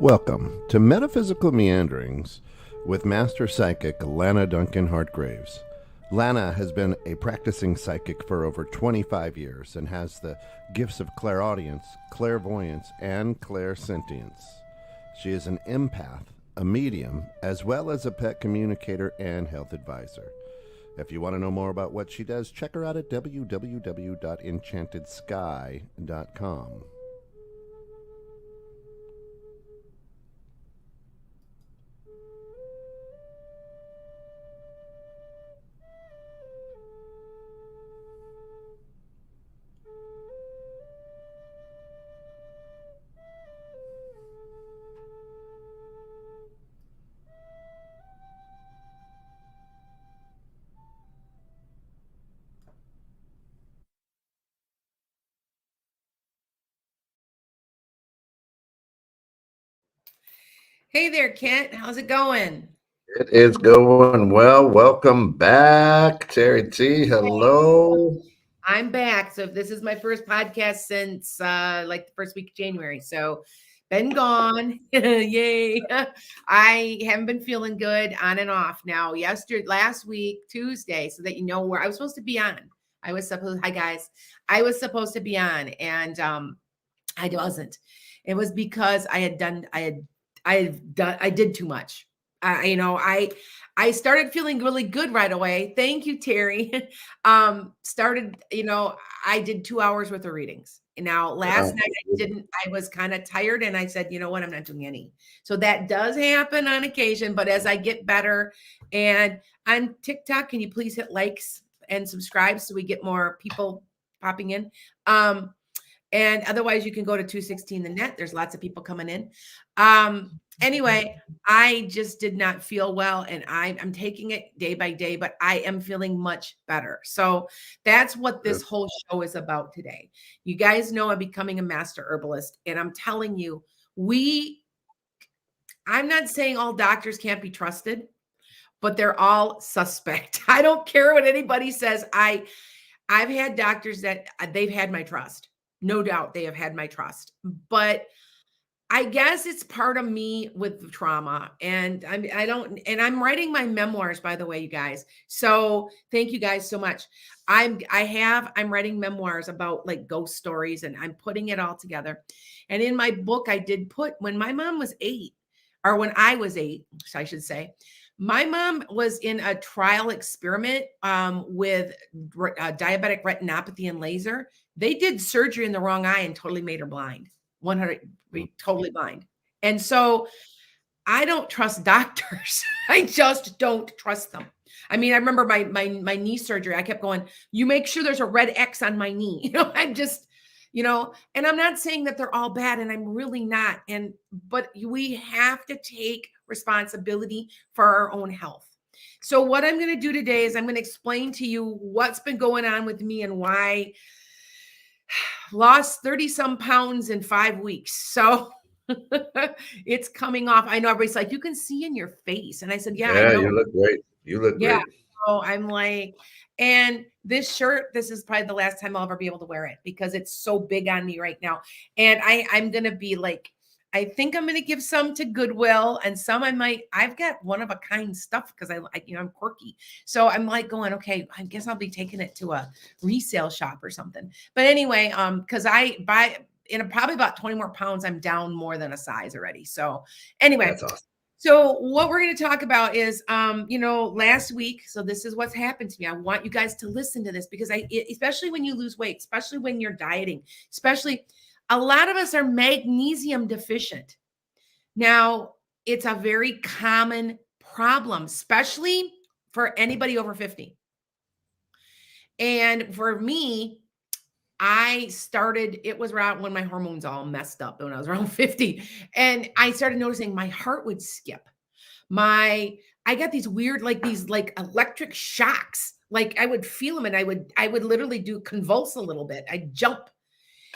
Welcome to Metaphysical Meanderings with Master Psychic Lana Duncan-Hartgraves. Lana has been a practicing psychic for over 25 years and has the gifts of clairaudience, clairvoyance, and clairsentience. She is an empath, a medium, as well as a pet communicator and health advisor. If you want to know more about what she does, check her out at www.enchantedsky.com. Hey there, Kent. How's it going? It is going well. Welcome back, Terry T. Hello. I'm back. So this is my first podcast since like the first week of January. So been gone. Yay. I haven't been feeling good on and off now. Last week, Tuesday, so that you know where I was supposed to be on. Hi guys. I was supposed to be on and I wasn't. It was because I did too much. I started feeling really good right away. Thank you, Terry. I did 2 hours worth of readings. And now last night I was kind of tired and I said, you know what, I'm not doing any. So that does happen on occasion, but as I get better and on TikTok, can you please hit likes and subscribe so we get more people popping in? And otherwise you can go to 216 the net. There's lots of people coming in. Anyway, I just did not feel well and I'm taking it day by day, but I am feeling much better. So that's what this whole show is about today. You guys know I'm becoming a master herbalist and I'm telling you, I'm not saying all doctors can't be trusted, but they're all suspect. I don't care what anybody says. I've had doctors that they've had my trust. No doubt they have had my trust, but I guess it's part of me with trauma and I'm writing my memoirs, by the way, you guys. So thank you guys so much. I'm writing memoirs about like ghost stories and I'm putting it all together. And in my book, I did put when my mom was 8 or when I was 8, I should say, my mom was in a trial experiment with diabetic retinopathy and laser. They did surgery in the wrong eye and totally made her blind. 100 totally blind. And so I don't trust doctors. I just don't trust them. I mean, I remember my knee surgery. I kept going, you make sure there's a red X on my knee. I'm just, and I'm not saying that they're all bad and I'm really not. But we have to take responsibility for our own health. So what I'm going to do today is I'm going to explain to you what's been going on with me and why lost 30 some pounds in 5 weeks. So it's coming off. I know everybody's like, you can see in your face. And I said, yeah, I know. You look great. You look great. So I'm like, and this shirt, this is probably the last time I'll ever be able to wear it because it's so big on me right now. And I'm going to be like, I think I'm going to give some to Goodwill and some I've got one of a kind stuff because I'm quirky. So I'm like going, okay, I guess I'll be taking it to a resale shop or something. But anyway, because I buy in probably about 20 more pounds, I'm down more than a size already. So anyway, that's awesome. So what we're going to talk about is, last week, so this is what's happened to me. I want you guys to listen to this because especially when you lose weight, especially when you're dieting, especially a lot of us are magnesium deficient. Now, it's a very common problem, especially for anybody over 50. And for me, it was around when my hormones all messed up when I was around 50. And I started noticing my heart would skip. I got these weird, these electric shocks. Like I would feel them and I would literally convulse a little bit. I'd jump.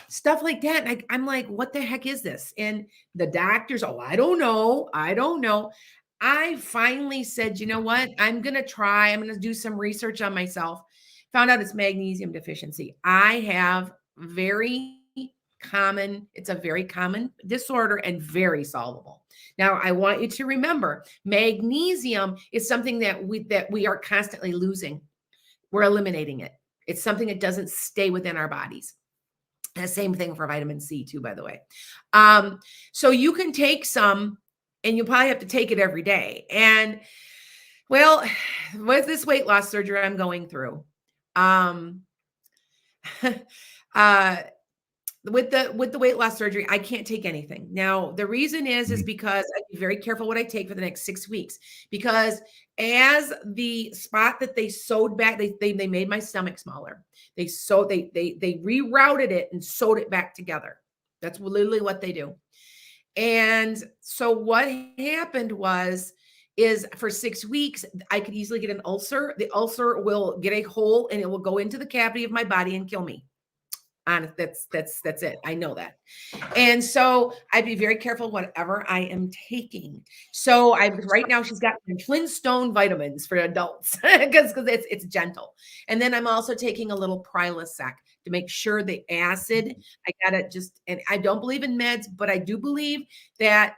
Stuff like that. And I'm like, what the heck is this? And the doctors, I don't know. I finally said, you know what? I'm going to do some research on myself. Found out it's magnesium deficiency. I have very common. It's a very common disorder and very solvable. Now, I want you to remember, magnesium is something that we are constantly losing. We're eliminating it. It's something that doesn't stay within our bodies. The same thing for vitamin C too, by the way. So you can take some, and you'll probably have to take it every day. And well, with this weight loss surgery I'm going through, uh, with the weight loss surgery, I can't take anything. Now, the reason is because I be very careful what I take for the next 6 weeks, because as the spot that they sewed back, they made my stomach smaller. They rerouted it and sewed it back together. That's literally what they do. And so what happened is for 6 weeks, I could easily get an ulcer. The ulcer will get a hole and it will go into the cavity of my body and kill me. Honest, that's it. I know that. And so I'd be very careful whatever I am taking. So right now she's got Flintstone vitamins for adults because it's gentle. And then I'm also taking a little Prilosec to make sure the acid, I gotta just, and I don't believe in meds, but I do believe that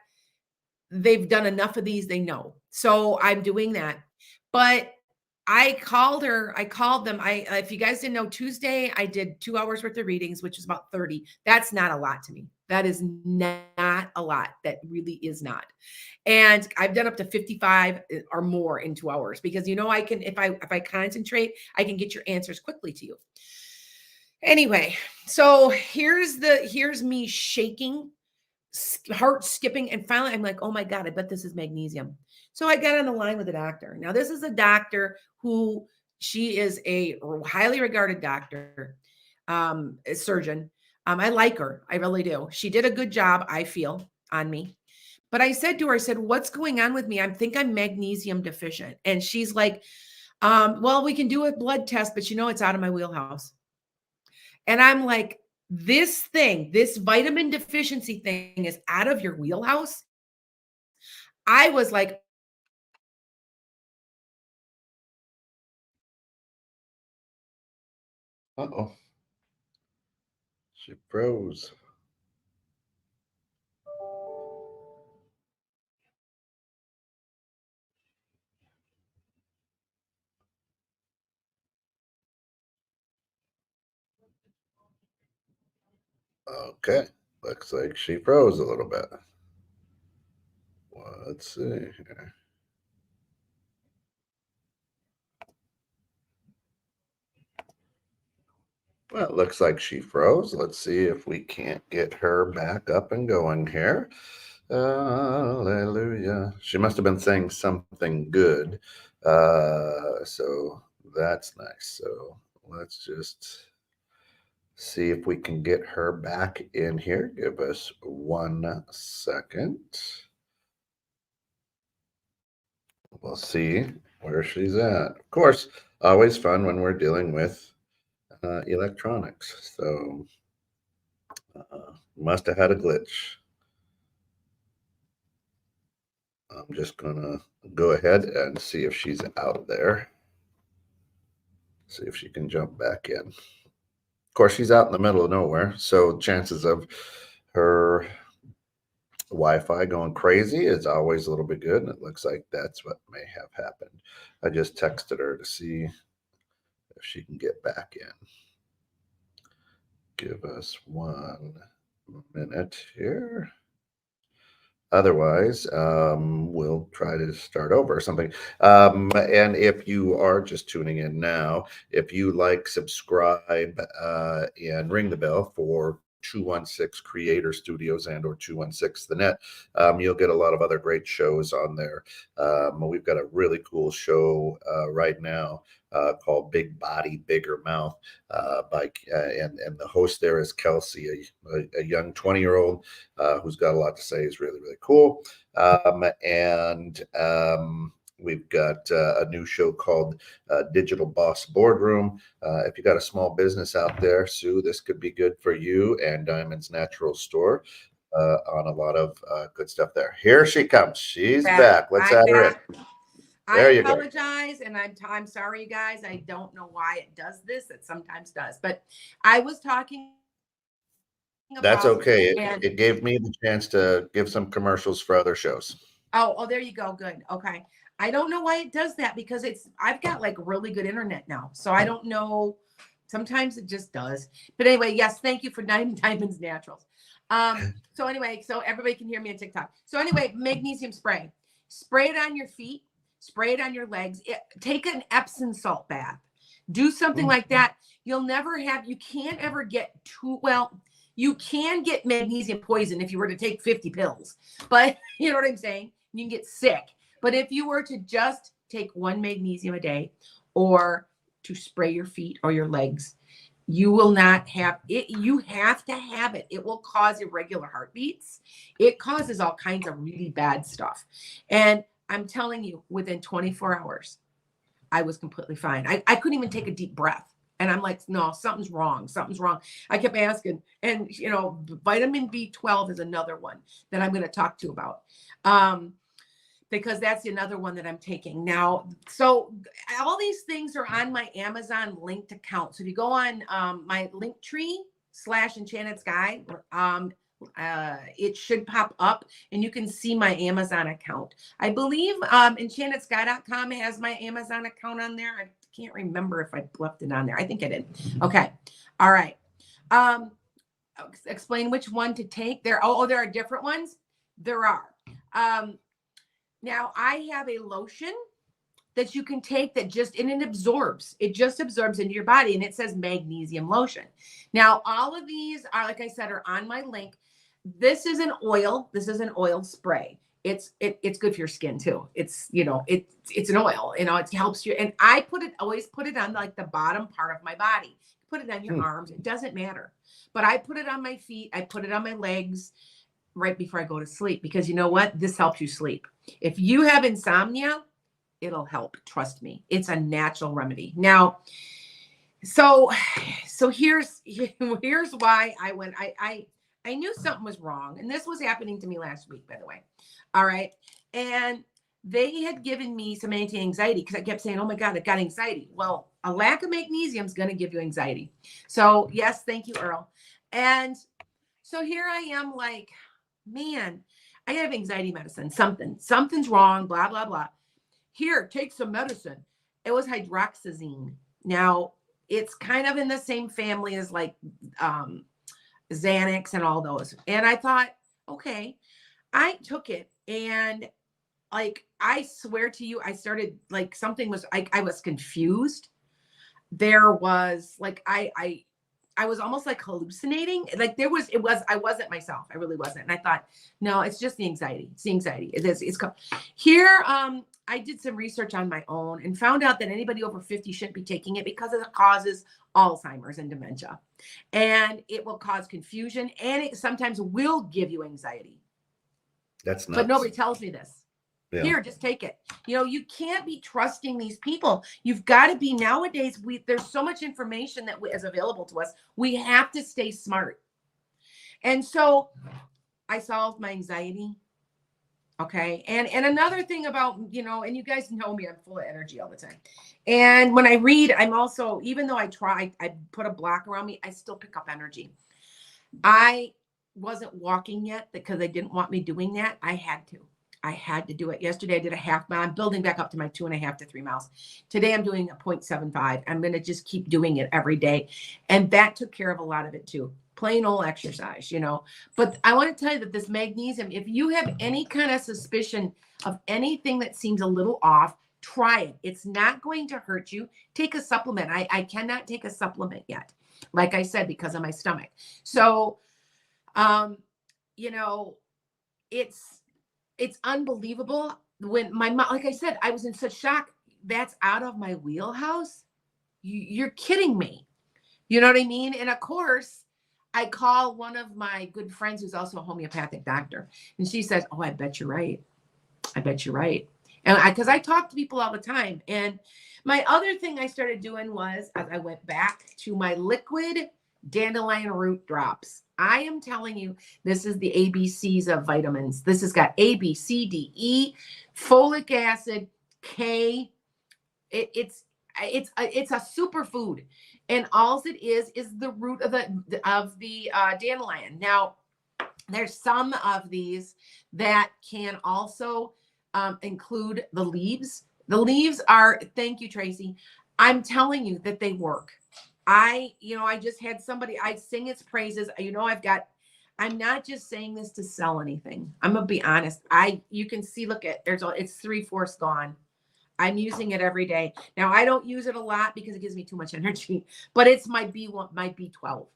they've done enough of these, they know. So I'm doing that. But I called them. If you guys didn't know, Tuesday, I did 2 hours worth of readings, which is about 30. That's not a lot to me. That is not a lot. That really is not. And I've done up to 55 or more in 2 hours because, I can, if I concentrate, I can get your answers quickly to you. Anyway, so here's me shaking, heart skipping. And finally, I'm like, oh my God, I bet this is magnesium. So I got on the line with the doctor. Now, this is a doctor who, she is a highly regarded doctor, a surgeon. I like her. I really do. She did a good job, I feel, on me. But I said to her, I said, what's going on with me? I think I'm magnesium deficient. And she's like, well, we can do a blood test, but it's out of my wheelhouse. And I'm like, this vitamin deficiency thing is out of your wheelhouse. I was like, Uh-oh. She froze. Okay. Looks like she froze a little bit. Let's see here. Well, it looks like she froze. Let's see if we can't get her back up and going here. Hallelujah. She must have been saying something good. So that's nice. So let's just see if we can get her back in here. Give us 1 second. We'll see where she's at. Of course, always fun when we're dealing with electronics. So must have had a glitch. I'm just going to go ahead and see if she's out there. See if she can jump back in. Of course, she's out in the middle of nowhere, so chances of her Wi-Fi going crazy is always a little bit good, and it looks like that's what may have happened. I just texted her to see if she can get back in. Give us 1 minute here. Otherwise, we'll try to start over or something. And if you are just tuning in now, if you like, subscribe, and ring the bell for 216 Creator Studios and or 216 The Net, you'll get a lot of other great shows on there. We've got a really cool show right now called Big Body, Bigger Mouth, and the host there is Kelsey, a young 20-year-old who's got a lot to say. Is really, really cool. We've got a new show called Digital Boss Boardroom. If you got a small business out there, Sue, this could be good for you and Diamond's Natural Store on a lot of good stuff there. Here she comes. She's back. Let's add her in. There you go. I apologize, and I'm sorry, you guys. I don't know why it does this. It sometimes does, but I was talking That's about. okay. And It gave me the chance to give some commercials for other shows. oh, there you go. Good. Okay. I don't know why it does that because I've got like really good internet now. So I don't know. Sometimes it just does. But anyway, yes, thank you for Diamonds Naturals. So anyway, so everybody can hear me on TikTok. So anyway, magnesium spray. Spray it on your feet, spray it on your legs. Take an Epsom salt bath. Do something like that. You can't ever get too well. You can get magnesium poison if you were to take 50 pills, but you know what I'm saying? You can get sick. But if you were to just take one magnesium a day or to spray your feet or your legs, you will not have it. You have to have it. It will cause irregular heartbeats. It causes all kinds of really bad stuff. And I'm telling you, within 24 hours, I was completely fine. I couldn't even take a deep breath. And I'm like, no, something's wrong. Something's wrong. I kept asking. And, vitamin B12 is another one that I'm going to talk to about. Because that's another one that I'm taking now. So all these things are on my Amazon linked account. So if you go on my Linktree/Enchanted Sky, it should pop up and you can see my Amazon account. I believe EnchantedSky.com has my Amazon account on there. I can't remember if I left it on there. I think I did. Okay. All right. Explain which one to take. There are different ones. There are. Now I have a lotion that you can take that it absorbs. It just absorbs into your body and it says magnesium lotion. Now, all of these are, like I said, are on my link. This is an oil. This is an oil spray. It's good for your skin too. It's an oil, it helps you. And I always put it on like the bottom part of my body. Put it on your arms. It doesn't matter. But I put it on my feet. I put it on my legs right before I go to sleep because you know what? This helps you sleep. If you have insomnia, it'll help. Trust me. It's a natural remedy. Now, so here's why I went. I knew something was wrong. And this was happening to me last week, by the way. All right. And they had given me some anti-anxiety because I kept saying, oh my God, I've got anxiety. Well, a lack of magnesium is going to give you anxiety. So yes, thank you, Earl. And so here I am like, man, I have anxiety medicine. Something's wrong, blah, blah, blah. Here, take some medicine. It was hydroxyzine. Now, it's kind of in the same family as like Xanax and all those. And I thought, okay, I took it and like, I swear to you, I started like something was, I was confused. There was like, I was almost like hallucinating. Like I wasn't myself. I really wasn't. And I thought, no, it's just the anxiety. It's the anxiety. It's called here. I did some research on my own and found out that anybody over 50 shouldn't be taking it because it causes Alzheimer's and dementia. And it will cause confusion and it sometimes will give you anxiety. That's nuts. But nobody tells me this. Yeah. Here, just take it. You can't be trusting these people. You've got to be nowadays. There's so much information that is available to us. We have to stay smart. And so I solved my anxiety. Okay. And another thing about, and you guys know me, I'm full of energy all the time. And when I read, I'm also, even though I put a block around me, I still pick up energy. I wasn't walking yet because they didn't want me doing that. I had to do it. Yesterday I did a half mile. I'm building back up to my 2.5 to 3 miles. Today I'm doing a 0.75. I'm going to just keep doing it every day. And that took care of a lot of it too. Plain old exercise, But I want to tell you that this magnesium, if you have any kind of suspicion of anything that seems a little off, try it. It's not going to hurt you. Take a supplement. I cannot take a supplement yet, like I said, because of my stomach. So, it's unbelievable when my mom, like I said, I was in such shock. That's out of my wheelhouse. You're kidding me. You know what I mean? And of course, I call one of my good friends who's also a homeopathic doctor. And she says, oh, I bet you're right. I bet you're right. And because I talk to people all the time. And my other thing I started doing was, as I went back to my liquid dandelion root drops. I am telling you, this is the ABCs of vitamins. This has got A, B, C, D, E, folic acid, K. it's a superfood, and all it is the root of the dandelion. Now, there's some of these that can also include the leaves. The leaves are, thank you, Tracy. I'm telling you that they work. I just had somebody, I sing its praises. I'm not just saying this to sell anything. I'm going to be honest. You can see, look at, it's 3/4 gone. I'm using it every day. Now, I don't use it a lot because it gives me too much energy, but it's my B1, my B12.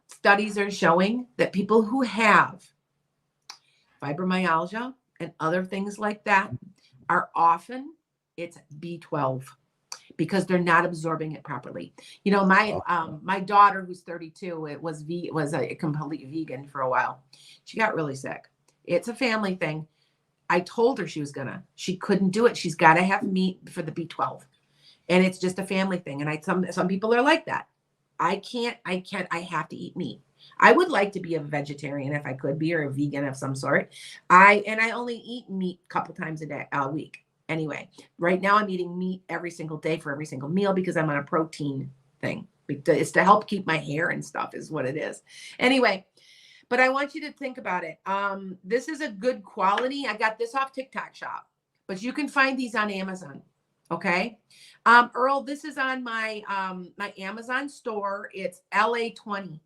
Studies are showing that people who have fibromyalgia and other things like that are often, it's B12 because they're not absorbing it properly. My daughter, who's 32, was a complete vegan for a while. She got really sick. It's a family thing. I told her she couldn't do it. She's got to have meat for the B12. And it's just a family thing. And some people are like that. I have to eat meat. I would like to be a vegetarian if I could be, or a vegan of some sort. I only eat meat a couple times a week. Anyway, right now I'm eating meat every single day for every single meal because I'm on a protein thing. It's to help keep my hair and stuff is what it is. Anyway, but I want you to think about it. This is a good quality. I got this off TikTok Shop, but you can find these on Amazon. Okay. Earl, this is on my my Amazon store. It's LA20.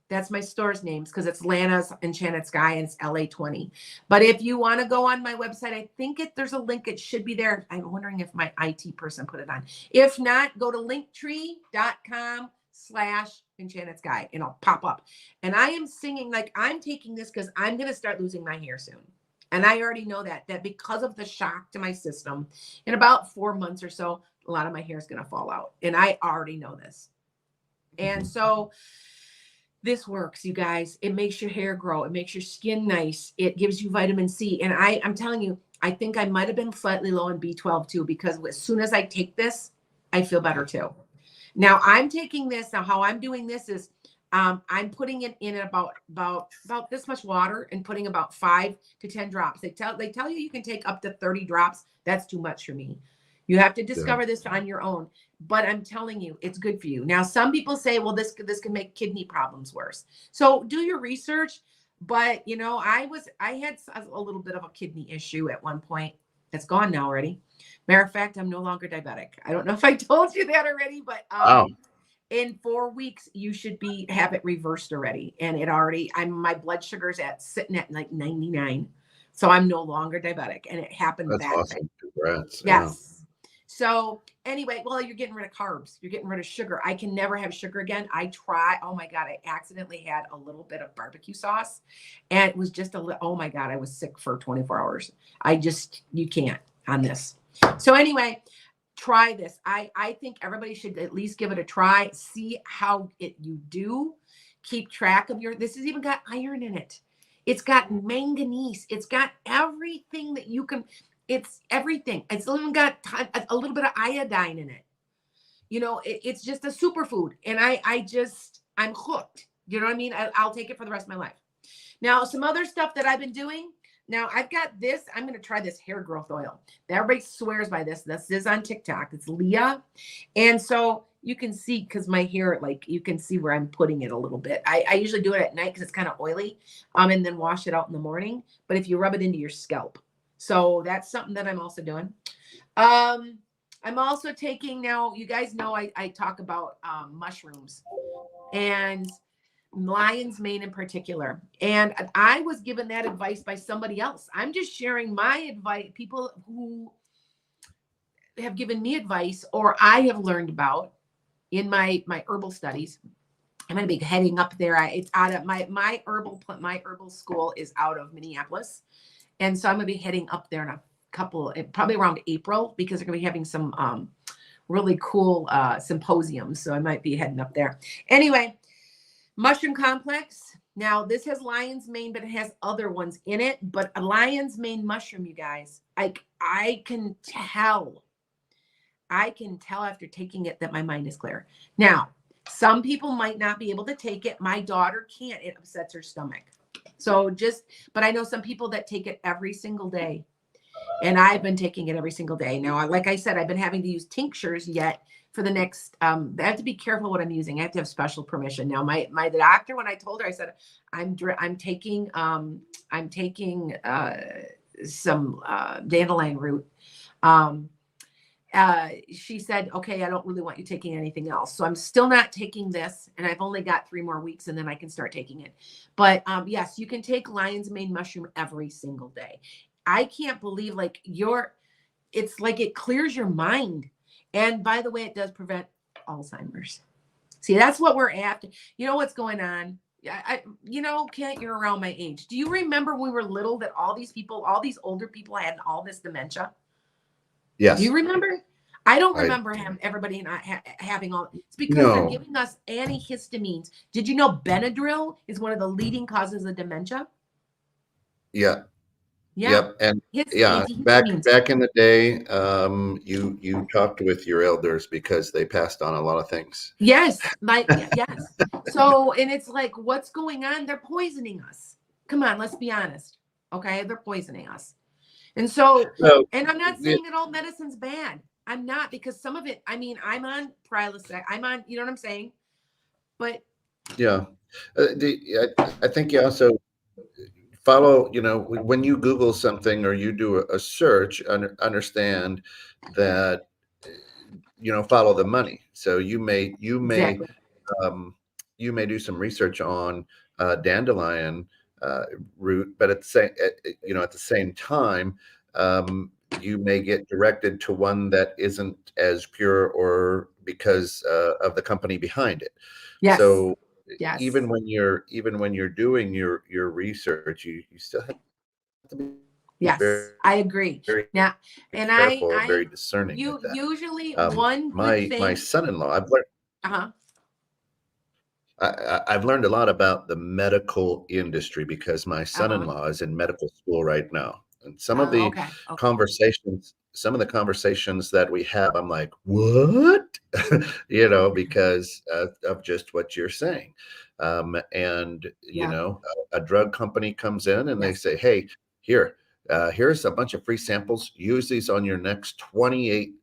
That's my store's names because it's Lana's Enchanted Sky and it's LA20. But if you want to go on my website, I think there's a link. It should be there. I'm wondering if my IT person put it on. If not, go to linktree.com/Enchanted Sky and it'll pop up. And I am singing, like I'm taking this because I'm going to start losing my hair soon. And I already know that because of the shock to my system, in about 4 months or so, a lot of my hair is going to fall out. And I already know this. And so this works, you guys. It makes your hair grow. It makes your skin nice. It gives you vitamin C. And I'm telling you, I think I might have been slightly low in B12 too, because as soon as I take this, I feel better too. Now I'm taking this. Now how I'm doing this is I'm putting it in about this much water and putting about 5 to 10 drops. They tell you can take up to 30 drops. That's too much for me. You have to discover this on your own. But I'm telling you, it's good for you. Now, some people say, well, this can make kidney problems worse. So do your research. But, I had a little bit of a kidney issue at one point. It's gone now already. Matter of fact, I'm no longer diabetic. I don't know if I told you that already, but in 4 weeks, you should have it reversed already. And my blood sugar's sitting at like 99. So I'm no longer diabetic. And it happened That's that awesome. way. Congrats. Yes. Yeah. So anyway, well, you're getting rid of carbs. You're getting rid of sugar. I can never have sugar again. Oh my God, I accidentally had a little bit of barbecue sauce and it was just oh my God, I was sick for 24 hours. You can't on this. So anyway, try this. I think everybody should at least give it a try. See how you do. Keep track of this has even got iron in it. It's got manganese. It's got everything that you can. It's everything. It's even got a little bit of iodine in it. It's just a superfood. And I'm hooked. You know what I mean? I'll take it for the rest of my life. Now, some other stuff that I've been doing. Now, I've got this. I'm going to try this hair growth oil. Everybody swears by this. This is on TikTok. It's Leah. And so you can see, because my hair, you can see where I'm putting it a little bit. I usually do it at night because it's kind of oily, and then wash it out in the morning. But if you rub it into your scalp. So that's something that I'm also doing. I'm also taking, now you guys know I talk about mushrooms and lion's mane in particular. And I was given that advice by somebody else. I'm just sharing my advice, people who have given me advice or I have learned about in my herbal studies. I'm going to be heading up there. It's out of my herbal school is out of Minneapolis. And so I'm going to be heading up there in a couple, probably around April, because they're going to be having some really cool symposiums. So I might be heading up there. Anyway, mushroom complex. Now, this has lion's mane, but it has other ones in it. But a lion's mane mushroom, you guys, I can tell after taking it that my mind is clear. Now, some people might not be able to take it. My daughter can't. It upsets her stomach. So but I know some people that take it every single day. And I've been taking it every single day. Now, like I said, I've been having to use tinctures yet for the next, I have to be careful what I'm using. I have to have special permission. Now, my doctor, when I told her, I said, I'm taking some dandelion root. She said, okay, I don't really want you taking anything else. So I'm still not taking this, and I've only got 3 more weeks and then I can start taking it. But yes, you can take lion's mane mushroom every single day. I can't believe it's like it clears your mind. And by the way, it does prevent Alzheimer's. See, that's what we're after. You know what's going on? Kent, you're around my age. Do you remember when we were little that all these older people had all this dementia? Yes. Do you remember? I don't remember everybody not having all. It's because they're giving us antihistamines. Did you know Benadryl is one of the leading causes of dementia? Yeah. Yeah. Yep. And back in the day, you talked with your elders because they passed on a lot of things. Yes. Yes. So, and it's like, what's going on? They're poisoning us. Come on, let's be honest. Okay. They're poisoning us. And so, and I'm not saying that all medicine's bad. I'm not, because some of it, I mean, I'm on Prilosec. I'm on, you know what I'm saying? But yeah, I think you also follow, when you Google something or you do a search, understand that, follow the money. So you may exactly. you may do some research on dandelion root, but at the same time, you may get directed to one that isn't as pure, or because of the company behind it. Yes. So yes. even when you're doing your research, you still have to be yes, I agree. very now, and careful, I very discerning. you with that. usually one good thing. My son-in-law, I've learned. I've learned a lot about the medical industry because my son-in-law is in medical school right now. And some of the conversations that we have, I'm like, what? Because of just what you're saying. And, a drug company comes in and they say, hey, here's a bunch of free samples. Use these on your next 28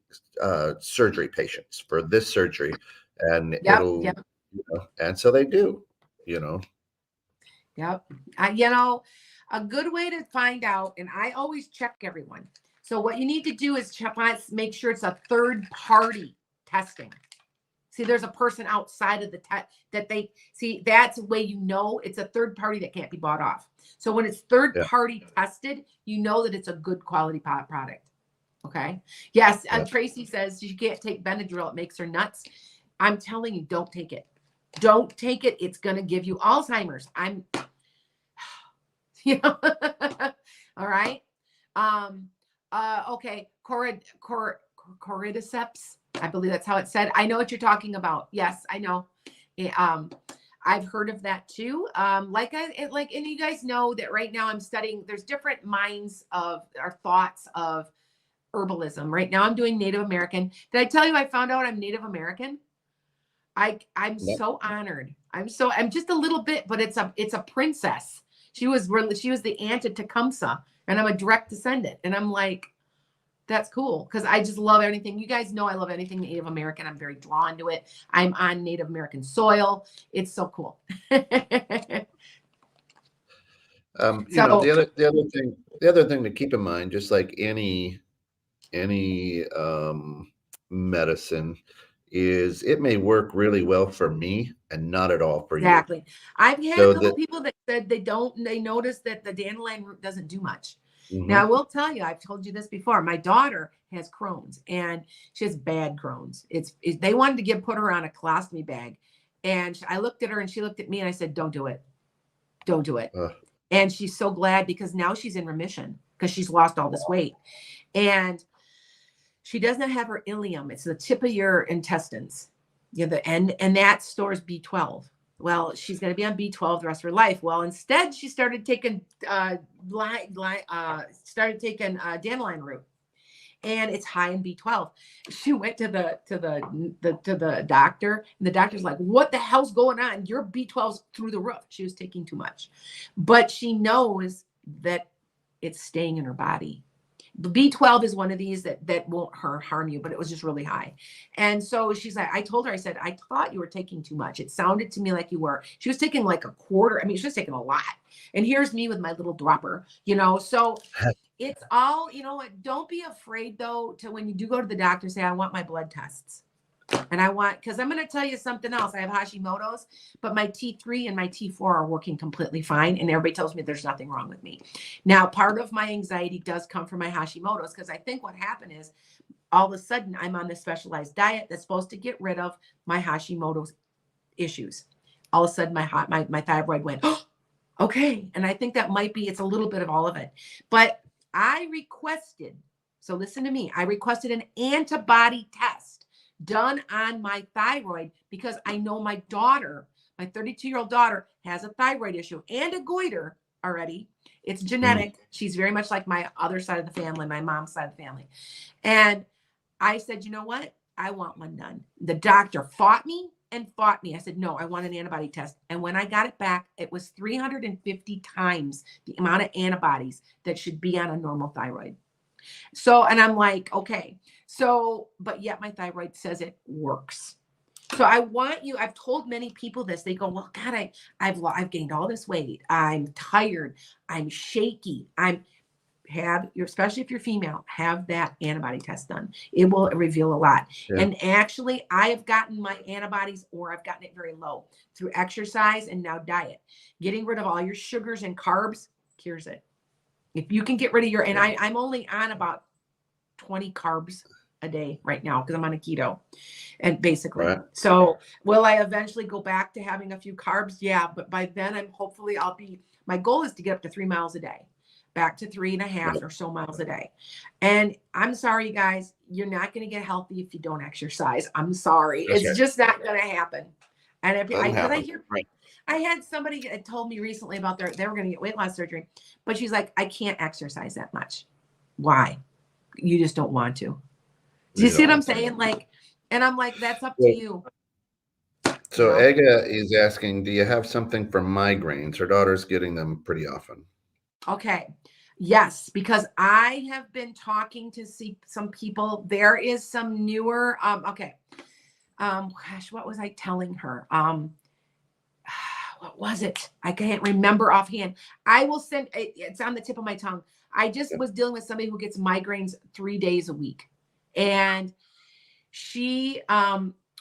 surgery patients for this surgery. And it'll... and so they do, Yep. A good way to find out, and I always check everyone. So what you need to do is make sure it's a third party testing. See, there's a person outside of the test that they see. That's the way it's a third party that can't be bought off. So when it's third party tested, you know that it's a good quality product. Okay. Yes. Tracy says she can't take Benadryl. It makes her nuts. I'm telling you, don't take it. Don't take it. It's going to give you Alzheimer's. All right. Okay. Cordyceps. I believe that's how it's said. I know what you're talking about. Yes, I know. I've heard of that too. And you guys know that right now I'm studying, there's different minds of our thoughts of herbalism. Right now I'm doing Native American. Did I tell you I found out I'm Native American? I'm so honored. I'm just a little bit, but it's a princess. She was the aunt of Tecumseh, and I'm a direct descendant. And I'm like, that's cool, because I just love anything. You guys know I love anything Native American. I'm very drawn to it. I'm on Native American soil. It's so cool. The other thing to keep in mind, just like any medicine, is it may work really well for me and not at all for you. Exactly. I've had a couple people that said they noticed that the dandelion root doesn't do much. Now, I will tell you, I've told you this before. My daughter has Crohn's, and she has bad Crohn's. They wanted to put her on a colostomy bag, and I looked at her and she looked at me, and I said, don't do it. Don't do it. And she's so glad, because now she's in remission because she's lost all this weight. And she doesn't have her ileum. It's the tip of your intestines. And that stores B12. Well, she's going to be on B12 the rest of her life. Well, instead, she started taking dandelion root, and it's high in B12. She went to the doctor, and the doctor's like, "What the hell's going on? Your B12's through the roof." She was taking too much, but she knows that it's staying in her body. The B12 is one of these that won't harm you, but it was just really high. And so she's like, I told her, I said, I thought you were taking too much. It sounded to me like you were. She was taking like a quarter. I mean, she was taking a lot. And here's me with my little dropper, so it's all, don't be afraid though, to when you do go to the doctor, say, I want my blood tests. And because I'm going to tell you something else. I have Hashimoto's, but my T3 and my T4 are working completely fine. And everybody tells me there's nothing wrong with me. Now, part of my anxiety does come from my Hashimoto's, because I think what happened is all of a sudden I'm on this specialized diet that's supposed to get rid of my Hashimoto's issues. All of a sudden my thyroid went, oh, okay. And I think that it's a little bit of all of it. But I requested, so listen to me, I requested an antibody test done on my thyroid, because I know my daughter, my 32-year-old daughter, has a thyroid issue and a goiter already. It's genetic. She's very much like my other side of the family, my mom's side of the family. And I said, you know what? I want one done. The doctor fought me. I said, no, I want an antibody test. And when I got it back, it was 350 times the amount of antibodies that should be on a normal thyroid. So, and I'm like, okay. So, but yet my thyroid says it works. So I've told many people this. They go, well, God, I've gained all this weight. I'm tired. I'm shaky. Especially if you're female, have that antibody test done. It will reveal a lot. Yeah. And actually, I have gotten my antibodies, or I've gotten it very low through exercise and now diet. Getting rid of all your sugars and carbs cures it. If you can get rid of and I'm only on about 20 carbs a day right now, because I'm on a keto, and basically, right. So will I eventually go back to having a few carbs? Yeah, but by then my goal is to get up to 3 miles a day, back to 3.5 or so miles a day. And I'm sorry, guys, you're not going to get healthy if you don't exercise. I'm sorry. That's it's just not going to happen. And I had somebody that told me recently about they were going to get weight loss surgery, but she's like, I can't exercise that much. Why? You just don't want to. Do you see what I'm saying? Like, and I'm like, that's up to you. So Ega is asking, do you have something for migraines? Her daughter's getting them pretty often. Okay. Yes, because I have been talking to some people. There is some newer, gosh, what was I telling her? What was it? I can't remember offhand. I will send it's on the tip of my tongue. I just was dealing with somebody who gets migraines 3 days a week. And she,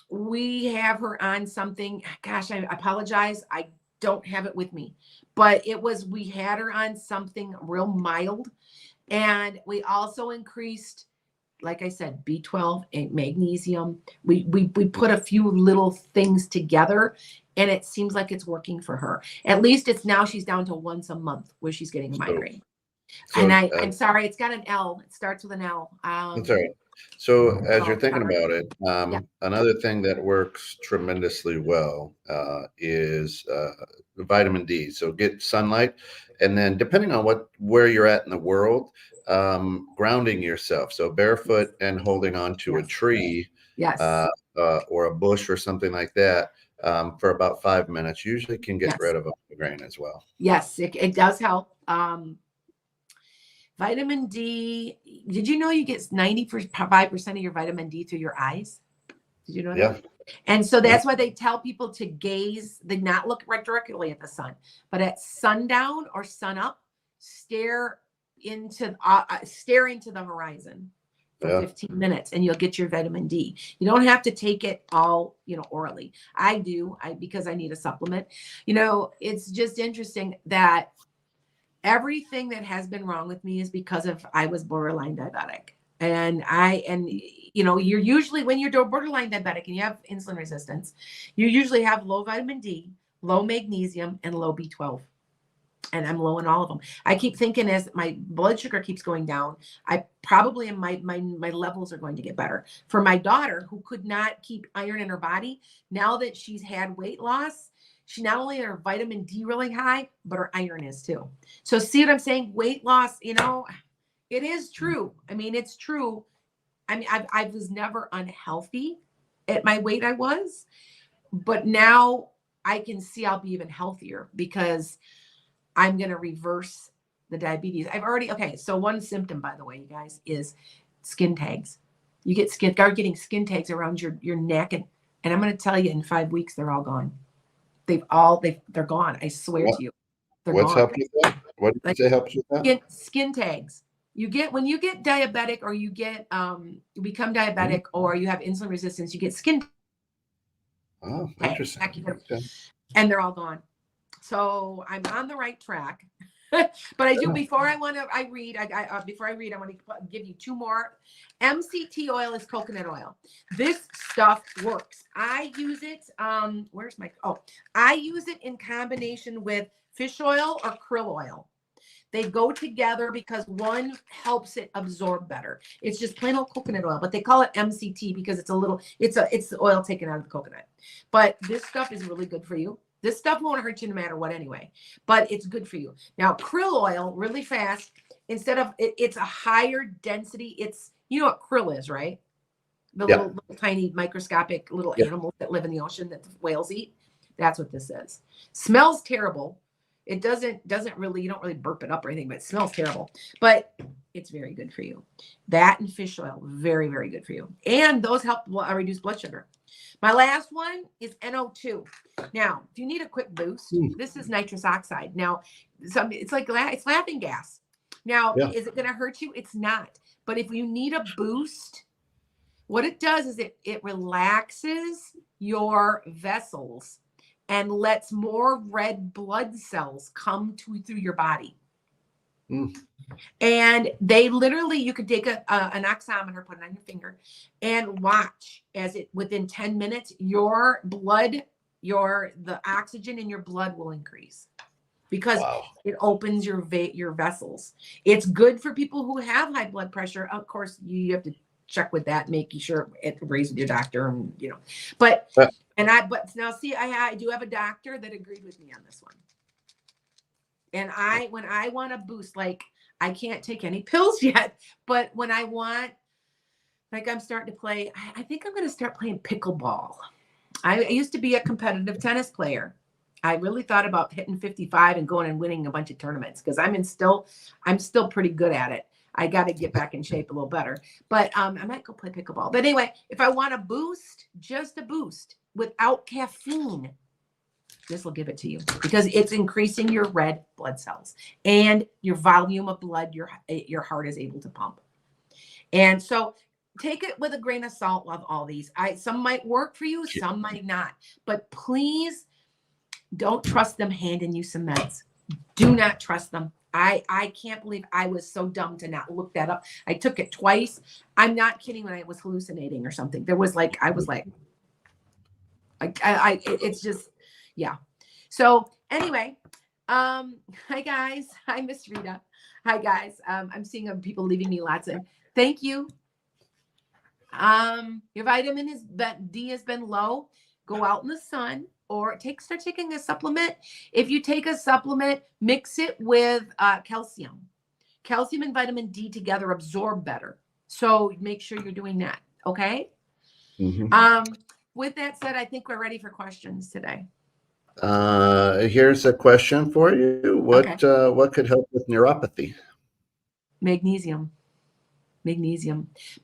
we have her on something. Gosh, I apologize. I don't have it with me, but we had her on something real mild. And we also increased, like I said, B12 and magnesium. We put a few little things together, and it seems like it's working for her. At least she's down to once a month where she's getting a migraine. And I'm sorry, it's got an L. It starts with an L. That's all right. So as you're thinking about it, another thing that works tremendously well is vitamin D. So get sunlight, and then depending on where you're at in the world, grounding yourself. So barefoot and holding on to a tree, or a bush or something like that for about 5 minutes usually can get rid of a migraine as well. Yes, it does help. Vitamin D. Did you know you get 95% of your vitamin D through your eyes? Did you know that? Yeah. And so that's why they tell people to gaze, they not look right directly at the sun, but at sundown or sun up, stare into the horizon for 15 minutes, and you'll get your vitamin D. You don't have to take it all, orally. I do, because I need a supplement. It's just interesting that everything that has been wrong with me is because I was borderline diabetic. And you're usually, when you're borderline diabetic and you have insulin resistance, you usually have low vitamin D, low magnesium, and low B12. And I'm low in all of them. I keep thinking as my blood sugar keeps going down, I probably am my levels are going to get better. For my daughter, who could not keep iron in her body, now that she's had weight loss, she not only her vitamin D really high, but her iron is too. So see what I'm saying? Weight loss, it is true. I mean, it's true. I mean, I was never unhealthy at my weight I was, but now I can see I'll be even healthier because I'm going to reverse the diabetes. Okay. So one symptom, by the way, you guys, is skin tags. You start getting skin tags around your neck. And I'm going to tell you, in 5 weeks, they're all gone. They're gone. I swear to you. They're What's gone. helped with that? What did you say helps with that? Skin tags. When you get diabetic, or you become diabetic, or you have insulin resistance, you get skin tags. Oh, interesting. Okay. And they're all gone. So I'm on the right track. But I do, before I want to read, I want to give you 2 more. MCT oil is coconut oil. This stuff works. I use it. I use it in combination with fish oil or krill oil. They go together because one helps it absorb better. It's just plain old coconut oil, but they call it MCT because it's the oil taken out of the coconut. But this stuff is really good for you. This stuff won't hurt you no matter what anyway, but it's good for you. Now, krill oil, really fast, instead of, it's a higher density. You know what krill is, right? The little tiny microscopic little animals that live in the ocean that the whales eat. That's what this is. Smells terrible. It doesn't really, you don't really burp it up or anything, but it smells terrible. But it's very good for you. That and fish oil, very, very good for you. And those help reduce blood sugar. My last one is NO2. Now, if you need a quick boost, this is nitrous oxide. Now, it's laughing gas. Now, is it going to hurt you? It's not. But if you need a boost, what it does is it relaxes your vessels and lets more red blood cells come through your body. And they literally, you could take an oximeter, put it on your finger, and watch as within 10 minutes, your blood, the oxygen in your blood will increase because it opens your vessels. It's good for people who have high blood pressure. Of course, you have to check with that, making sure it agrees with your doctor, and But now see, I do have a doctor that agreed with me on this one. And when I want to boost, like, I can't take any pills yet, but when I want, like, I'm starting to play, I think I'm going to start playing pickleball. I used to be a competitive tennis player. I really thought about hitting 55 and going and winning a bunch of tournaments because I'm still pretty good at it. I got to get back in shape a little better, but I might go play pickleball. But anyway, if I want a boost, just a boost without caffeine, this will give it to you because it's increasing your red blood cells and your volume of blood your heart is able to pump. And so take it with a grain of salt of all these. Some might work for you, some might not. But please don't trust them handing you some meds. Do not trust them. I can't believe I was so dumb to not look that up. I took it twice. I'm not kidding when I was hallucinating or something. It's just, yeah. So anyway, hi guys. Hi, Miss Rita. Hi guys. I'm seeing people leaving me lots of thank you. Your vitamin D has been low. Go out in the sun or start taking a supplement. If you take a supplement, mix it with calcium. Calcium and vitamin D together absorb better. So make sure you're doing that. Okay. With that said, I think we're ready for questions today. Here's a question for you. What could help with neuropathy? Magnesium.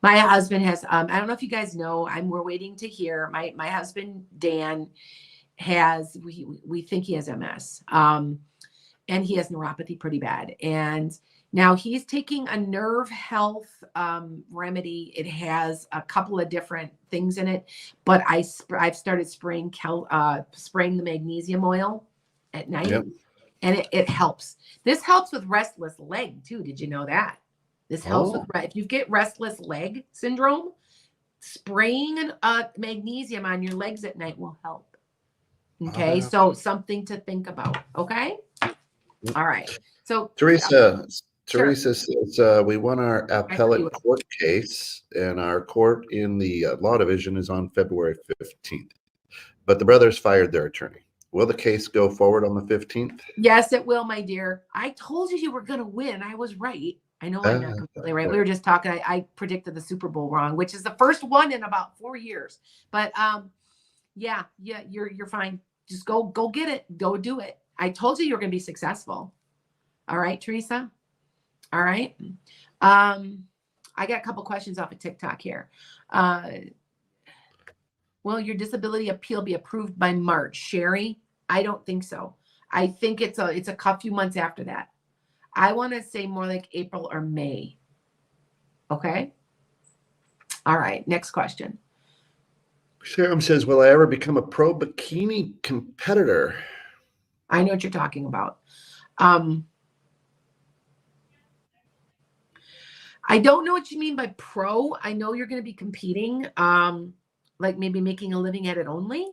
My husband has, I don't know if you guys know, we're waiting to hear. My husband, Dan, we think he has MS. And he has neuropathy pretty bad. And now he's taking a nerve health remedy. It has a couple of different things in it, but I've started spraying the magnesium oil at night, and it helps. This helps with restless leg too. Did you know that? This helps with if you get restless leg syndrome, spraying magnesium on your legs at night will help. Okay, so something to think about. Okay. All right. So Teresa says we won our appellate court case, and our court in the law division is on February 15th. But the brothers fired their attorney. Will the case go forward on the 15th? Yes, it will, my dear. I told you were going to win. I was right. I know I'm not completely right. We were just talking. I predicted the Super Bowl wrong, which is the first one in about 4 years. But yeah, you're fine. Just go get it. Go do it. I told you were going to be successful. All right, Teresa. All right. I got a couple questions off of TikTok here. Will your disability appeal be approved by March? Sherry, I don't think so. I think it's a few months after that. I want to say more like April or May. Okay. All right. Next question. Sharon says, will I ever become a pro bikini competitor? I know what you're talking about. I don't know what you mean by pro. I know you're going to be competing, like maybe making a living at it only.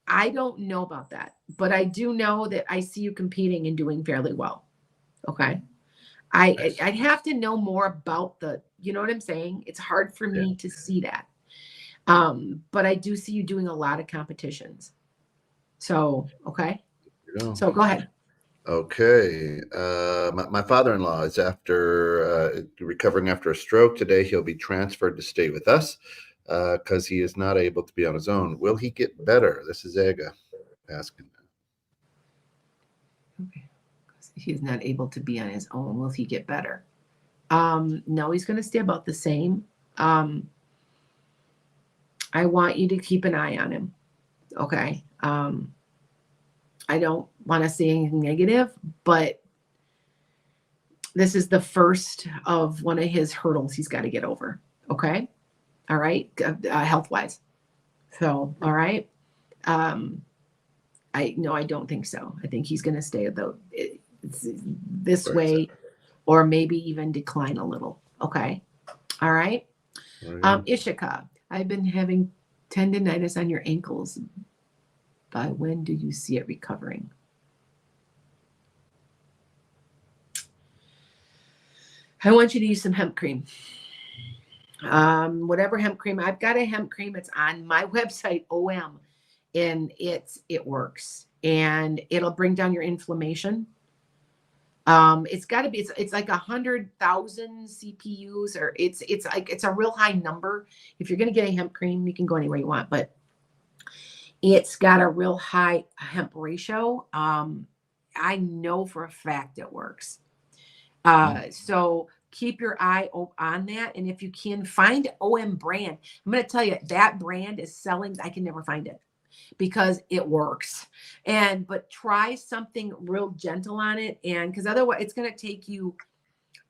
I don't know about that, but I do know that I see you competing and doing fairly well. Okay. Nice. I'd have to know more about you know what I'm saying? It's hard for me to see that. But I do see you doing a lot of competitions. So, okay. So go ahead. Okay. My father-in-law is recovering after a stroke. Today he'll be transferred to stay with us because he is not able to be on his own. Will he get better? This is Aga asking. Okay. He's not able to be on his own. Will he get better? No, he's going to stay about the same. I want you to keep an eye on him. Okay. I don't want to say anything negative, but this is the first of one of his hurdles he's got to get over. Okay. All right. Health wise. So, all right. I don't think so. I think he's going to stay this way or maybe even decline a little. Okay. All right. Ishika, I've been having tendinitis on your ankles. By when do you see it recovering? I want you to use some hemp cream. Whatever hemp cream. I've got a hemp cream. It's on my website, OM, and it works. And it'll bring down your inflammation. It's got to be, it's like 100,000 CPUs, or it's a real high number. If you're going to get a hemp cream, you can go anywhere you want, but it's got a real high hemp ratio. I know for a fact it works. So keep your eye on that. And if you can find OM brand, I'm going to tell you that brand is selling. I can never find it because it works. But try something real gentle on it. And because otherwise it's going to take you,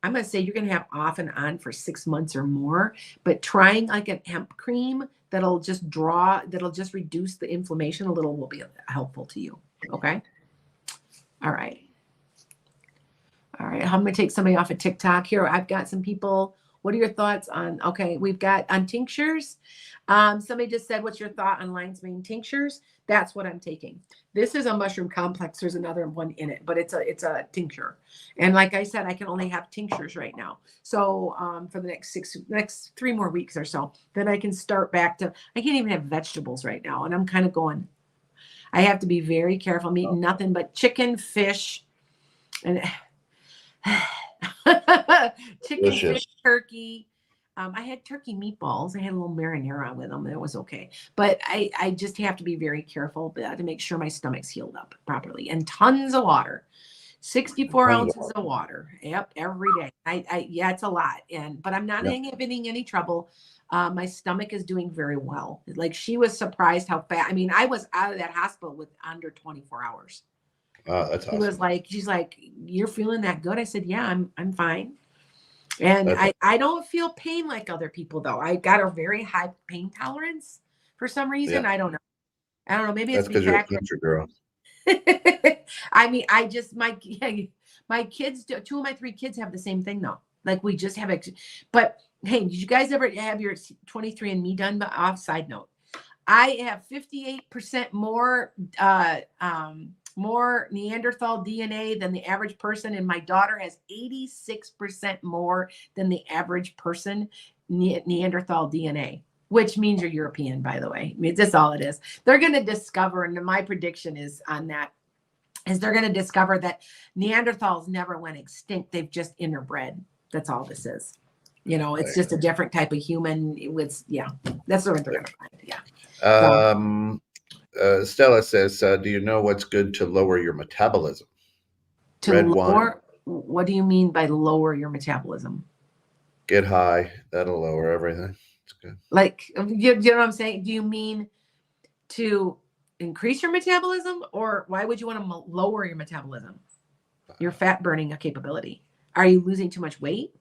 I'm going to say you're going to have off and on for 6 months or more, but trying like a hemp cream that'll just reduce the inflammation a little will be helpful to you. Okay. All right. All right. I'm going to take somebody off of TikTok here. I've got some people. What are your thoughts on, okay, we've got on tinctures. Somebody just said, what's your thought on lion's mane tinctures? That's what I'm taking. This is a mushroom complex. There's another one in it, but it's a tincture. And like I said, I can only have tinctures right now. So for the next 3 more weeks or so, then I can start back to, I can't even have vegetables right now. And I'm kind of going, I have to be very careful. I'm eating nothing but chicken, fish, and chicken, fish, turkey. I had turkey meatballs. I had a little marinara with them. It was okay. But I just have to be very careful to make sure my stomach's healed up properly. And tons of water. 64 ounces of water. Yep, every day. Yeah, it's a lot. But I'm not having any trouble. My stomach is doing very well. Like, she was surprised how fast. I mean, I was out of that hospital with under 24 hours. That's awesome. She's like, you're feeling that good? I said, yeah, I'm fine. And I don't feel pain like other people, though. I got a very high pain tolerance for some reason. Yeah. I don't know. Maybe it's because you're a country girl. I mean, my kids, 2 of my 3 kids have the same thing, though. Like, we just have it. But hey, did you guys ever have your 23andMe done? But off side note, I have 58% more Neanderthal DNA than the average person, and my daughter has 86% more than the average person Neanderthal DNA, which means you're European, by the way. I mean, that's all it is. They're going to discover, and my prediction is on that, is they're going to discover that Neanderthals never went extinct. They've just interbred. That's all this is. You know, it's just a different type of human. That's what they're going to find. Yeah. Stella says, do you know what's good to lower your metabolism? Red wine. What do you mean by lower your metabolism? Get high. That'll lower everything. It's good. Like, you know what I'm saying? Do you mean to increase your metabolism, or why would you want to lower your metabolism? Your fat burning capability. Are you losing too much weight?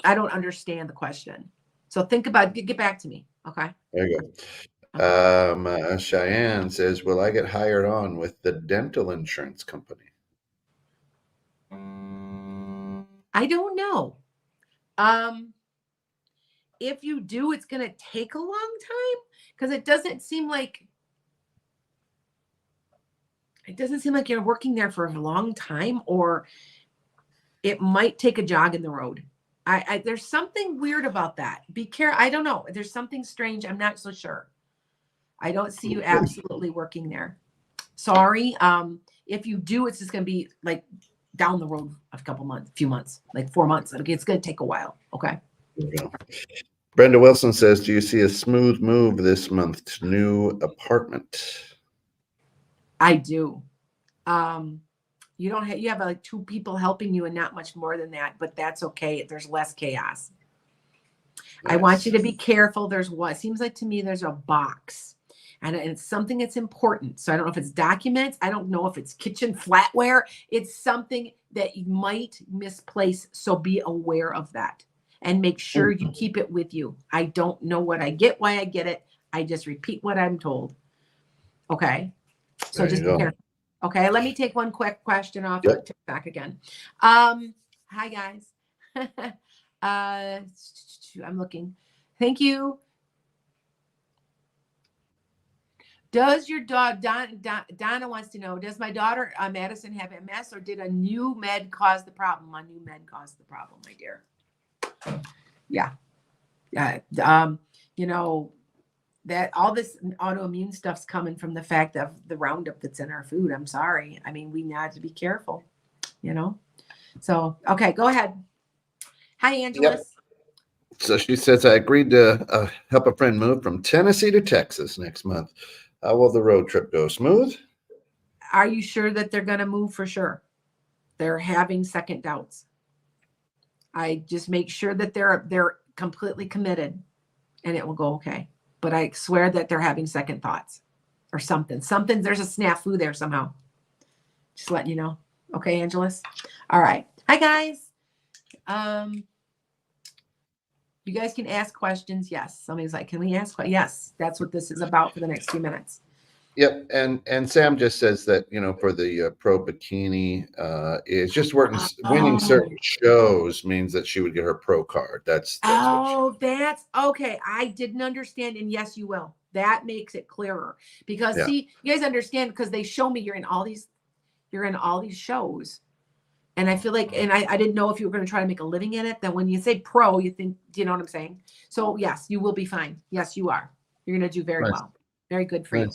I don't understand the question. So think about, get back to me. Okay. There you go. Okay. Cheyenne says, will I get hired on with the dental insurance company? I don't know. If you do, it's going to take a long time because it doesn't seem like you're working there for a long time, or it might take a jog in the road. There's something weird about that. Be careful. I don't know. There's something strange. I'm not so sure. I don't see you absolutely working there. Sorry. If you do, it's just going to be like down the road a few months, like 4 months. It's going to take a while. Okay. Brenda Wilson says, do you see a smooth move this month to new apartment? I do. You don't have, you have like 2 people helping you and not much more than that, but that's okay. There's less chaos. Yes. I want you to be careful. Seems like to me, there's a box and it's something that's important. So I don't know if it's documents. I don't know if it's kitchen flatware. It's something that you might misplace. So be aware of that and make sure you keep it with you. I don't know why I get it. I just repeat what I'm told. Okay. So just be careful. Okay, let me take one quick question off of TikTok again. Hi guys. I'm looking. Thank you. Does your dog, Donna wants to know, does my daughter Madison have MS, or did a new med cause the problem? A new med caused the problem, my dear. Yeah. You know, that all this autoimmune stuff's coming from the fact of the Roundup that's in our food. I'm sorry. I mean, we need to be careful, you know? So, okay, go ahead. Hi, Angela. Yep. So she says, I agreed to help a friend move from Tennessee to Texas next month. How will the road trip go? Smooth? Are you sure that they're going to move for sure? They're having second doubts. I just make sure that they're completely committed and it will go okay. But I swear that they're having second thoughts or something. There's a snafu there somehow. Just letting you know. Okay, Angeles? All right. Hi, guys. You guys can ask questions. Yes. Somebody's like, can we ask questions? Yes. That's what this is about for the next few minutes. Yep. And Sam just says that, you know, for the pro bikini, it's just winning certain shows means that she would get her pro card. That's that's okay. I didn't understand. And yes, you will. That makes it clearer because see, you guys understand because they show me you're in all these shows. And I feel like, and I didn't know if you were going to try to make a living in it. Then when you say pro, you think, do you know what I'm saying? So yes, you will be fine. Yes, you are. You're going to do very well. Very good for you.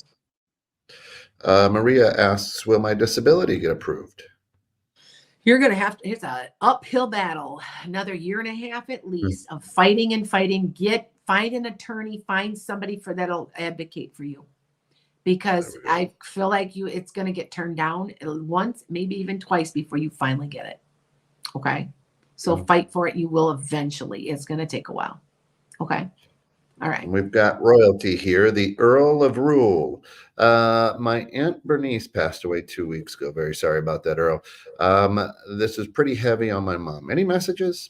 Maria asks, will my disability get approved? You're going to have to, it's an uphill battle, another year and a half at least of fighting and fighting. Find an attorney, find somebody that'll advocate for you. Because I feel like it's going to get turned down once, maybe even twice before you finally get it. Okay. So fight for it. You will eventually. It's going to take a while. Okay. All right. We've got royalty here. The Earl of Rule. My Aunt Bernice passed away 2 weeks ago. Very sorry about that, Earl. This is pretty heavy on my mom. Any messages?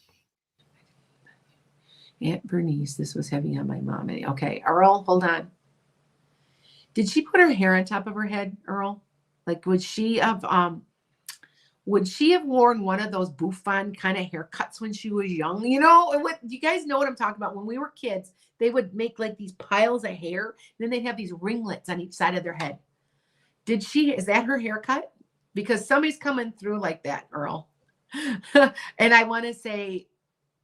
Aunt Bernice, this was heavy on my mom. Okay. Earl, hold on. Did she put her hair on top of her head, Earl? Like, would she have worn one of those bouffant kind of haircuts when she was young? You know, you guys know what I'm talking about. When we were kids, they would make like these piles of hair, and then they'd have these ringlets on each side of their head. Is that her haircut? Because somebody's coming through like that, Earl. And I want to say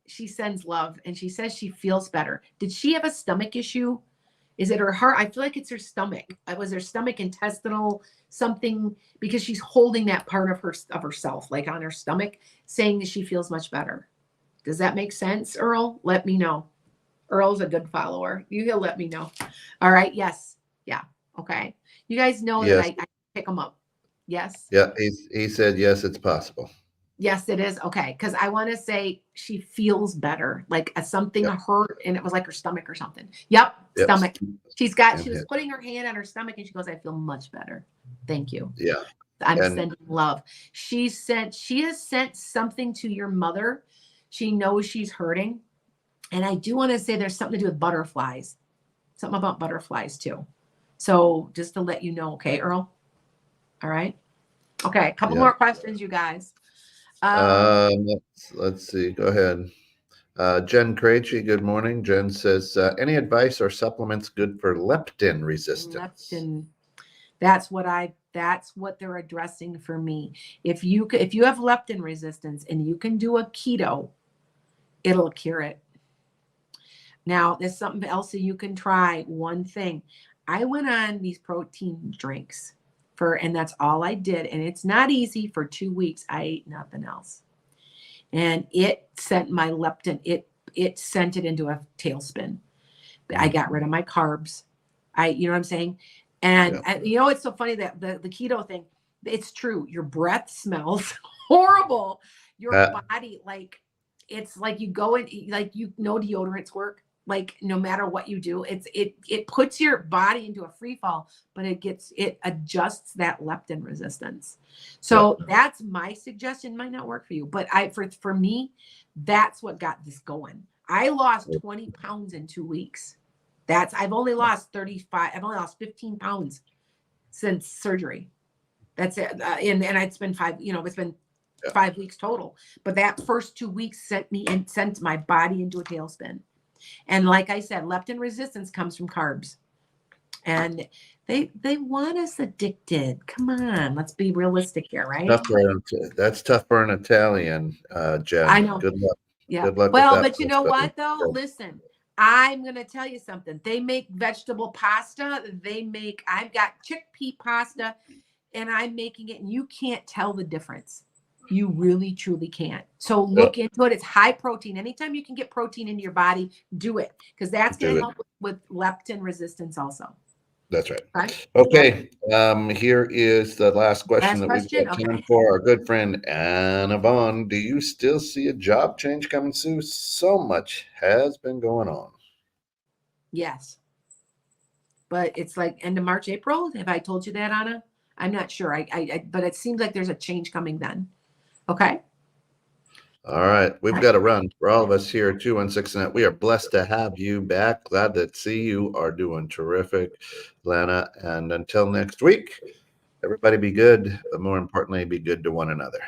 she sends love, and she says she feels better. Did she have a stomach issue? Is it her heart? I feel like it's her stomach. It was her stomach, intestinal something, because she's holding that part of herself, like on her stomach, saying that she feels much better. Does that make sense, Earl? Let me know. Earl's a good follower. He'll let me know. All right. Yes. Yeah. Okay. You guys know that I pick them up. Yes. Yeah, he said yes, it's possible. Yes, it is. Okay. Because I want to say she feels better. Like something Yep. hurt and it was like her stomach or something. Yep. Yep. Stomach. She And was hit. putting her hand on her stomach and she goes, I feel much better. Thank you. Yeah. I'm And sending love. She has sent something to your mother. She knows she's hurting. And I do want to say there's something to do with butterflies. Something about butterflies too. So just to let you know, okay, Earl? All right. Okay, a couple more questions, you guys. Let's see. Go ahead. Jen Krejci, good morning. Jen says, any advice or supplements good for leptin resistance? Leptin. That's what they're addressing for me. If you have leptin resistance and you can do a keto, it'll cure it. Now, there's something else that you can try. One thing, I went on these protein drinks and that's all I did. And it's not easy. For 2 weeks, I ate nothing else. And it sent my leptin, it sent it into a tailspin. I got rid of my carbs. You know what I'm saying? And, it's so funny that the keto thing, it's true. Your breath smells horrible. Your body, like, it's like you go in, like, deodorants work. Like, no matter what you do, it puts your body into a free fall, but it adjusts that leptin resistance. So that's my suggestion. Might not work for you, but for me, that's what got this going. I lost 20 pounds in 2 weeks. I've only lost 35. I've only lost 15 pounds since surgery. That's it. And it's been it's been 5 weeks total. But that first 2 weeks sent my body into a tailspin. And like I said, leptin resistance comes from carbs. And they want us addicted. Come on, let's be realistic here, right? That's tough for an Italian, Jen. I know. Good luck. Yeah. Good luck. Well, but you know what though? Listen, I'm going to tell you something. They make vegetable pasta. I've got chickpea pasta and I'm making it and you can't tell the difference. You really, truly can't. So look into it. It's high protein. Anytime you can get protein into your body, do it. Because that's going to help with leptin resistance also. That's right. Okay. Here is the last question we've got time for. Our good friend Anna Vaughn. Do you still see a job change coming soon? So much has been going on. Yes. But it's like end of March, April. Have I told you that, Anna? I'm not sure. But it seems like there's a change coming then. Okay. All right. We've got to run. For all of us here at 216 Net, we are blessed to have you back. Glad to see you are doing terrific, Lana. And until next week, everybody be good, but more importantly, be good to one another.